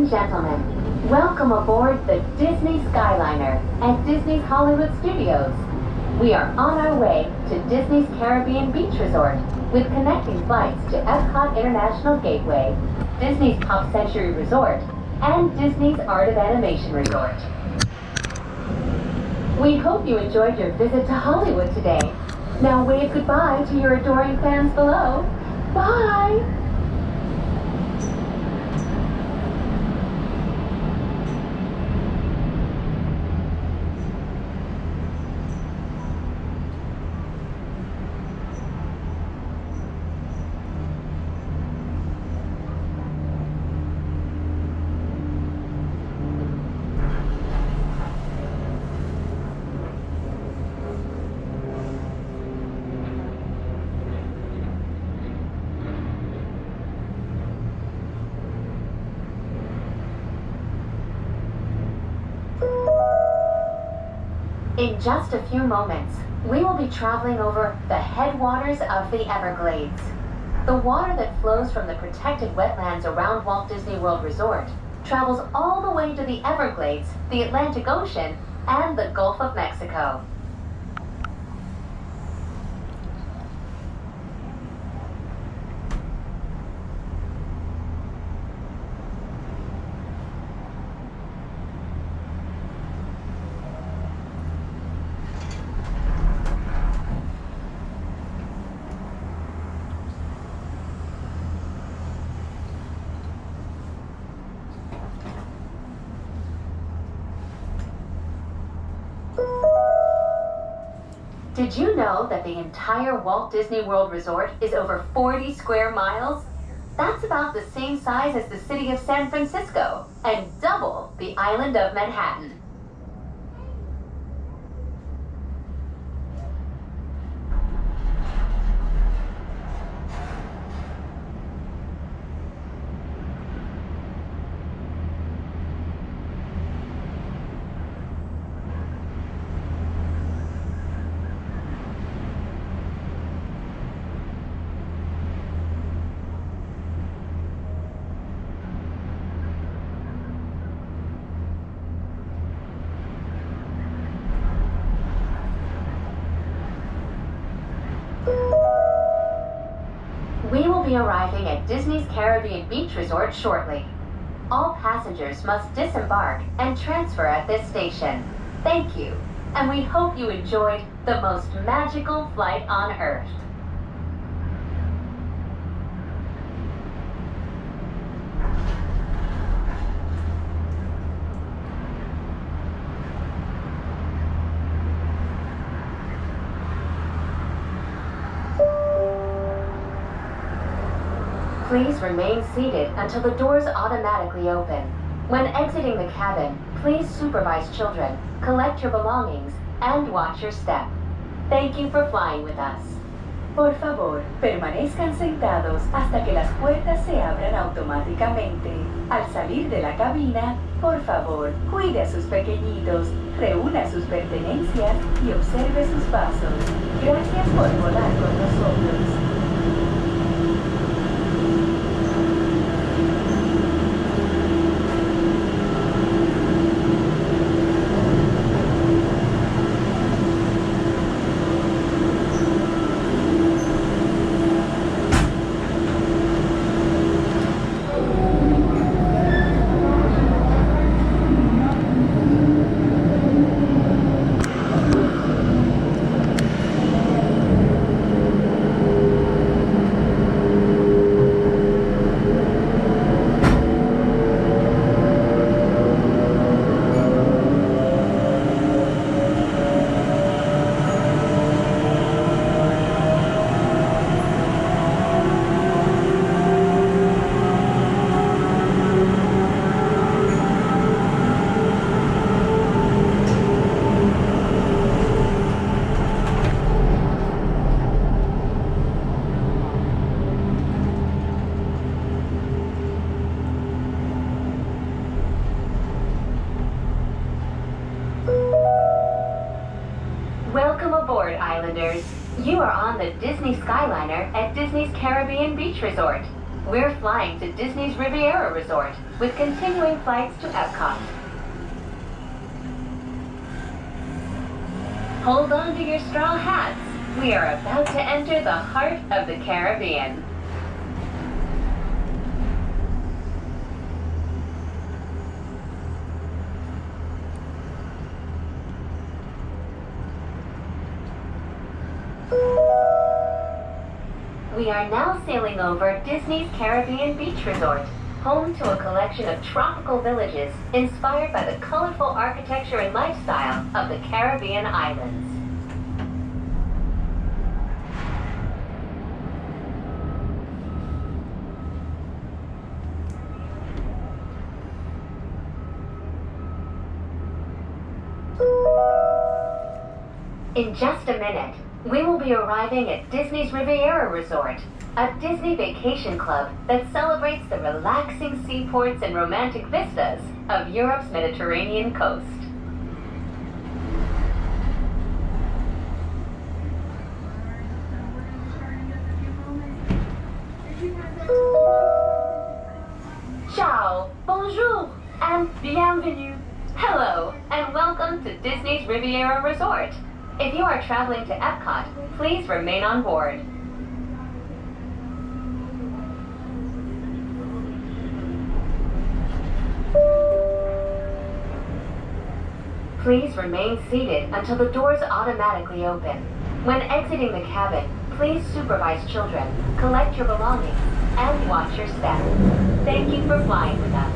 and gentlemen, welcome aboard the Disney Skyliner at Disney's Hollywood Studios. We are on our way to Disney's Caribbean Beach Resort with connecting flights to Epcot International Gateway, Disney's Pop Century Resort, and Disney's Art of Animation Resort. We hope you enjoyed your visit to Hollywood today. Now wave goodbye to your adoring fans below. Bye! In just a few moments, we will be traveling over the headwaters of the Everglades. The water that flows from the protected wetlands around Walt Disney World Resort travels all the way to the Everglades, the Atlantic Ocean, and the Gulf of Mexico. Did you know that the entire Walt Disney World Resort is over 40 square miles? That's about the same size as the city of San Francisco and double the island of Manhattan. We will be arriving at Disney's Caribbean Beach Resort shortly. All passengers must disembark and transfer at this station. Thank you, and we hope you enjoyed the most magical flight on Earth. Please remain seated until the doors automatically open. When exiting the cabin, please supervise children, collect your belongings, and watch your step. Thank you for flying with us. Por favor, permanezcan sentados hasta que las puertas se abran automáticamente. Al salir de la cabina, por favor, cuide a sus pequeñitos, reúna sus pertenencias y observe sus pasos. Gracias por volar con nosotros. Welcome aboard, Islanders. You are on the Disney Skyliner at Disney's Caribbean Beach Resort. We're flying to Disney's Riviera Resort with continuing flights to Epcot. Hold on to your straw hats. We are about to enter the heart of the Caribbean. We are now sailing over Disney's Caribbean Beach Resort, home to a collection of tropical villages inspired by the colorful architecture and lifestyle of the Caribbean islands. In just a minute, we will be arriving at Disney's Riviera Resort, a Disney vacation club that celebrates the relaxing seaports and romantic vistas of Europe's Mediterranean coast. Ciao, bonjour, and bienvenue. Hello, and welcome to Disney's Riviera Resort. If you are traveling to Epcot, please remain on board. Please remain seated until the doors automatically open. When exiting the cabin, please supervise children, collect your belongings, and watch your step. Thank you for flying with us.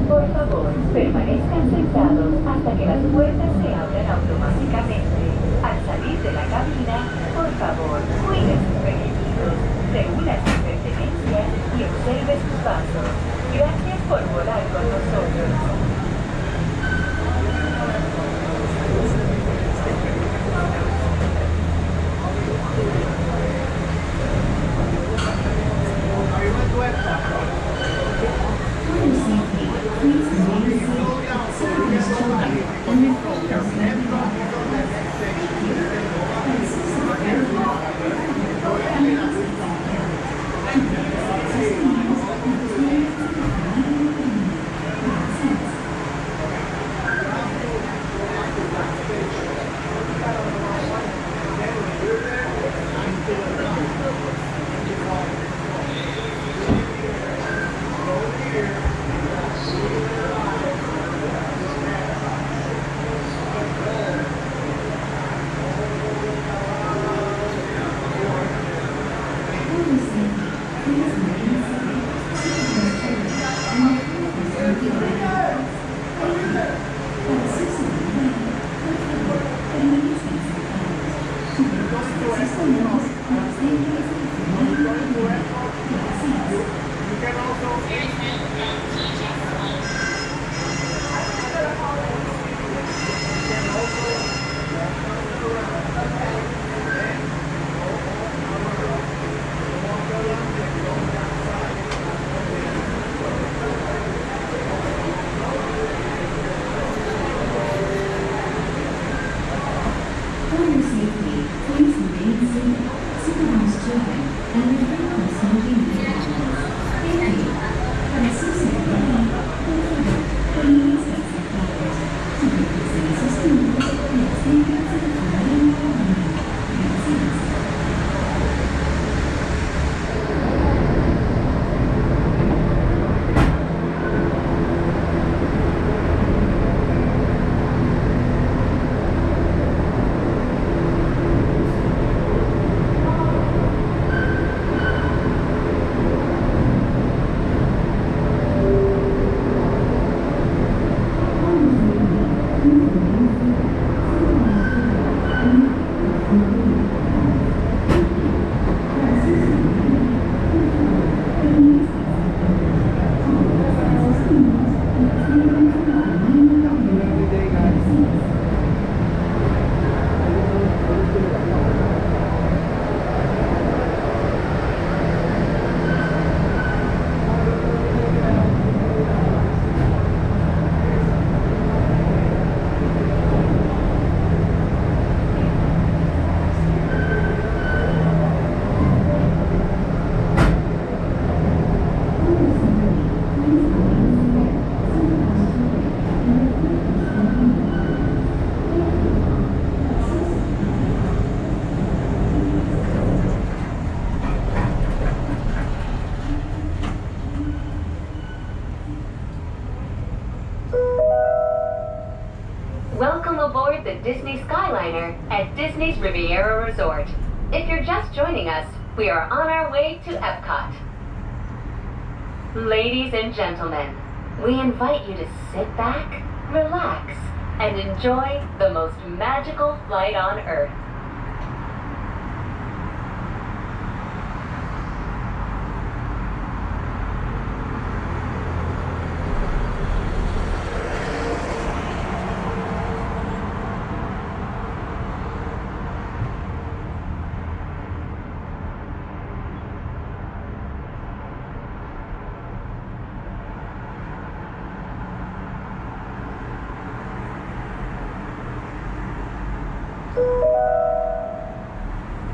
Por favor, permanezcan sentados hasta que las puertas se abran automáticamente. Al salir de la cabina, por favor, cuide sus pequeñitos, reúna sus pertenencias y observe sus pasos. Gracias por volar con nosotros. For your safety, please remain seated, supervise children, and refrain from the Disney Skyliner at Disney's Riviera Resort. If you're just joining us, we are on our way to Epcot. Ladies and gentlemen, we invite you to sit back, relax, and enjoy the most magical flight on Earth.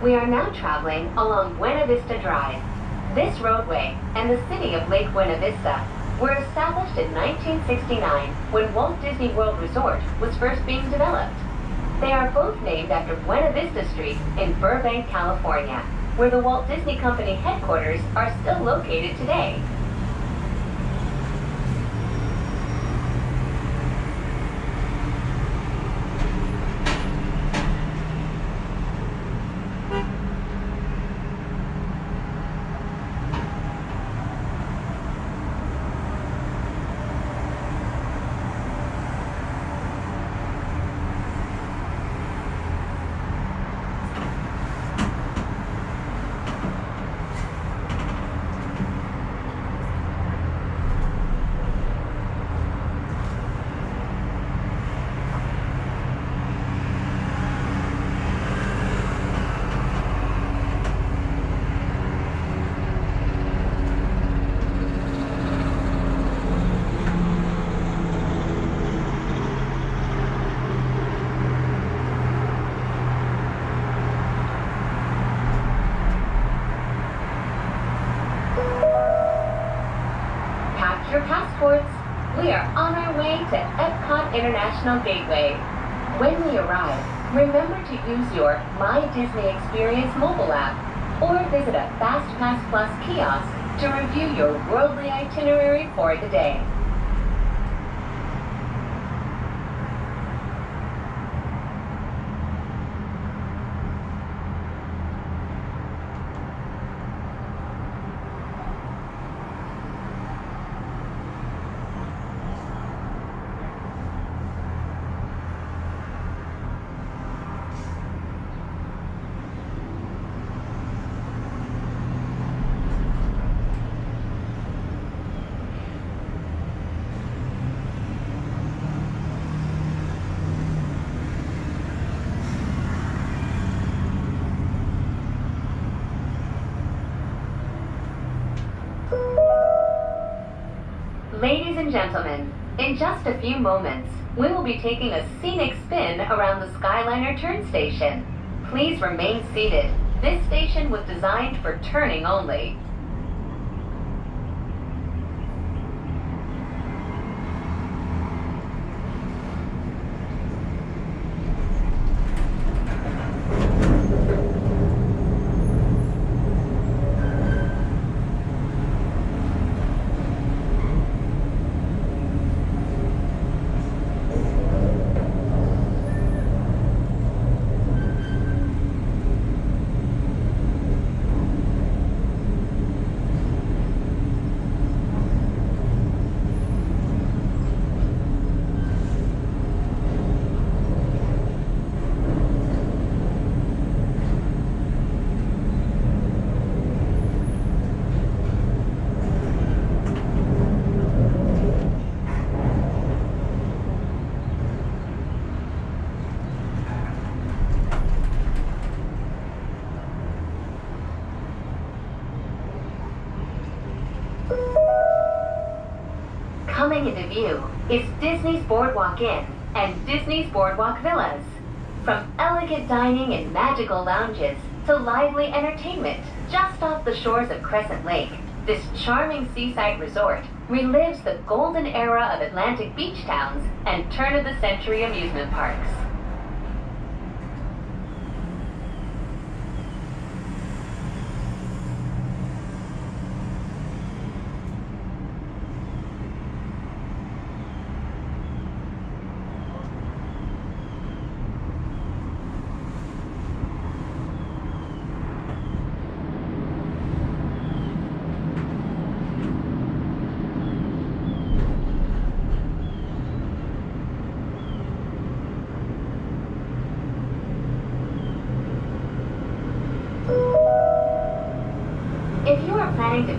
We are now traveling along Buena Vista Drive. This roadway and the city of Lake Buena Vista were established in 1969 when Walt Disney World Resort was first being developed. They are both named after Buena Vista Street in Burbank, California, where the Walt Disney Company headquarters are still located today. Your passports. We are on our way to Epcot International Gateway. When we arrive, remember to use your My Disney Experience mobile app or visit a FastPass Plus kiosk to review your worldly itinerary for the day. Ladies and gentlemen, in just a few moments, we will be taking a scenic spin around the Skyliner turn station. Please remain seated. This station was designed for turning only. Coming into view is Disney's Boardwalk Inn and Disney's Boardwalk Villas. From elegant dining and magical lounges to lively entertainment just off the shores of Crescent Lake, this charming seaside resort relives the golden era of Atlantic beach towns and turn-of-the-century amusement parks.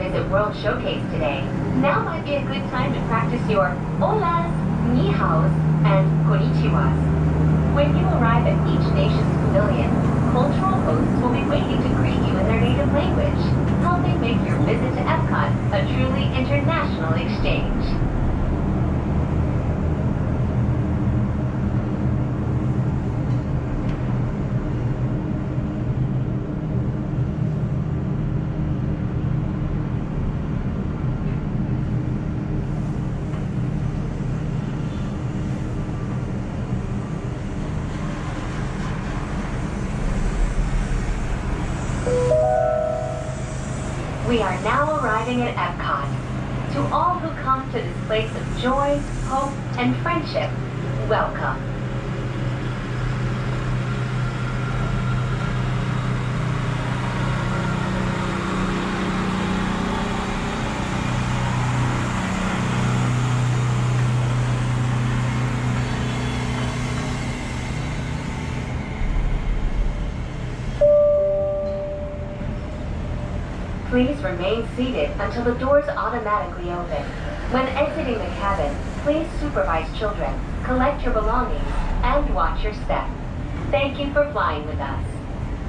visit World Showcase today, now might be a good time to practice your holas, ni haos, and konnichiwas. When you arrive at each nation's pavilion, cultural hosts will be waiting to greet you in their native language, helping make your visit to Epcot a truly international exchange. We are now arriving at Epcot. To all who come to this place of joy, hope, and friendship, welcome. Please remain seated until the doors automatically open. When exiting the cabin, please supervise children, collect your belongings, and watch your step. Thank you for flying with us.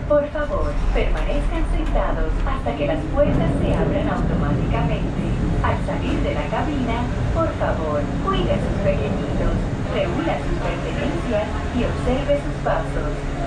Por favor, permanezcan sentados hasta que las puertas se abran automáticamente. Al salir de la cabina, por favor, cuide a sus pequeñitos, reúna sus pertenencias y observe sus pasos.